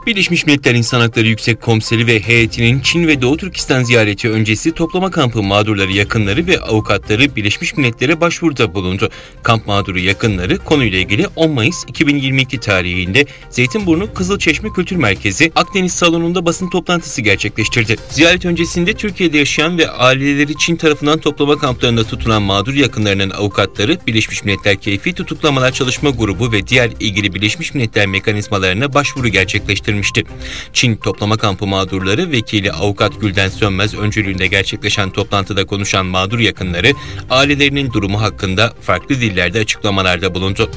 Birleşmiş Milletler İnsan Hakları Yüksek Komiseri ve heyetinin Çin ve Doğu Türkistan ziyareti öncesi toplama kampı mağdurları yakınları ve avukatları Birleşmiş Milletler'e başvuruda bulundu. Kamp mağduru yakınları konuyla ilgili 10 Mayıs 2022 tarihinde Zeytinburnu Kızılçeşme Kültür Merkezi Akdeniz Salonu'nda basın toplantısı gerçekleştirdi. Ziyaret öncesinde Türkiye'de yaşayan ve aileleri Çin tarafından toplama kamplarında tutulan mağdur yakınlarının avukatları Birleşmiş Milletler Keyfi Tutuklamalar Çalışma Grubu ve diğer ilgili Birleşmiş Milletler mekanizmalarına başvuru gerçekleştirmişti. Çin toplama kampı mağdurları vekili avukat Gülden Sönmez öncülüğünde gerçekleşen toplantıda konuşan mağdur yakınları ailelerinin durumu hakkında farklı dillerde açıklamalarda bulundu.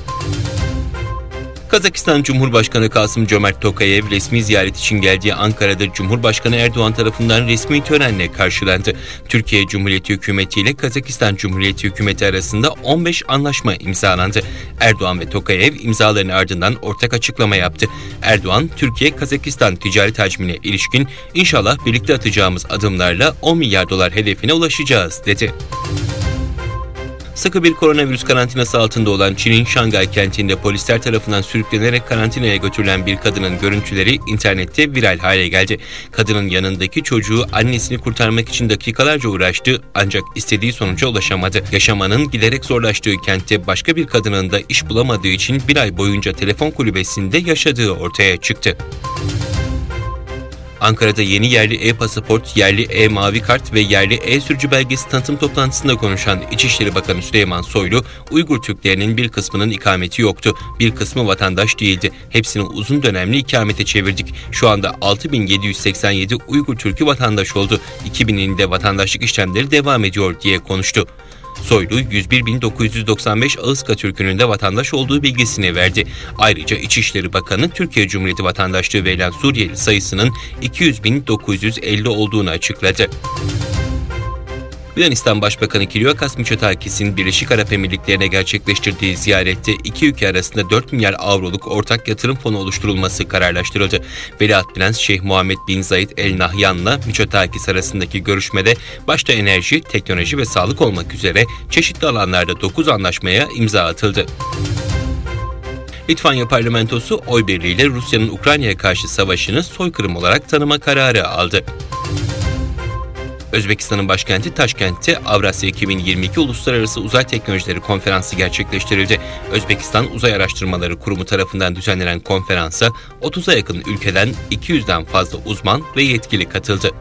Kazakistan Cumhurbaşkanı Kasım-Cömert Tokayev resmi ziyaret için geldiği Ankara'da Cumhurbaşkanı Erdoğan tarafından resmi törenle karşılandı. Türkiye Cumhuriyeti Hükümeti ile Kazakistan Cumhuriyeti Hükümeti arasında 15 anlaşma imzalandı. Erdoğan ve Tokayev imzalarının ardından ortak açıklama yaptı. Erdoğan, Türkiye-Kazakistan ticaret hacmine ilişkin inşallah birlikte atacağımız adımlarla 10 milyar dolar hedefine ulaşacağız dedi. Sıkı bir koronavirüs karantinası altında olan Çin'in Şangay kentinde polisler tarafından sürüklenerek karantinaya götürülen bir kadının görüntüleri internette viral hale geldi. Kadının yanındaki çocuğu annesini kurtarmak için dakikalarca uğraştı ancak istediği sonuca ulaşamadı. Yaşamanın giderek zorlaştığı kentte başka bir kadının da iş bulamadığı için bir ay boyunca telefon kulübesinde yaşadığı ortaya çıktı. Ankara'da yeni yerli e-pasaport, yerli e-mavi kart ve yerli e-sürücü belgesi tanıtım toplantısında konuşan İçişleri Bakanı Süleyman Soylu, Uygur Türklerinin bir kısmının ikameti yoktu. Bir kısmı vatandaş değildi. Hepsini uzun dönemli ikamete çevirdik. Şu anda 6.787 Uygur Türk'ü vatandaş oldu. 2000'inde vatandaşlık işlemleri devam ediyor diye konuştu. Soylu, 101.995 Ağızka Türk'ünün de vatandaş olduğu bilgisini verdi. Ayrıca İçişleri Bakanı, Türkiye Cumhuriyeti vatandaşlığı verilen Suriyeli sayısının 200.950 olduğunu açıkladı. Yunanistan Başbakanı Kyriakos Mitsotakis'in Birleşik Arap Emirlikleri'ne gerçekleştirdiği ziyarette iki ülke arasında 4 milyar avroluk ortak yatırım fonu oluşturulması kararlaştırıldı. Veliaht Prens Şeyh Muhammed bin Zayed El Nahyan'la Mitsotakis arasındaki görüşmede başta enerji, teknoloji ve sağlık olmak üzere çeşitli alanlarda 9 anlaşmaya imza atıldı. Litvanya parlamentosu oy birliğiyle Rusya'nın Ukrayna'ya karşı savaşını soykırım olarak tanıma kararı aldı. Özbekistan'ın başkenti Taşkent'te Avrasya 2022 Uluslararası Uzay Teknolojileri Konferansı gerçekleştirildi. Özbekistan Uzay Araştırmaları Kurumu tarafından düzenlenen konferansa 30'a yakın ülkeden 200'den fazla uzman ve yetkili katıldı.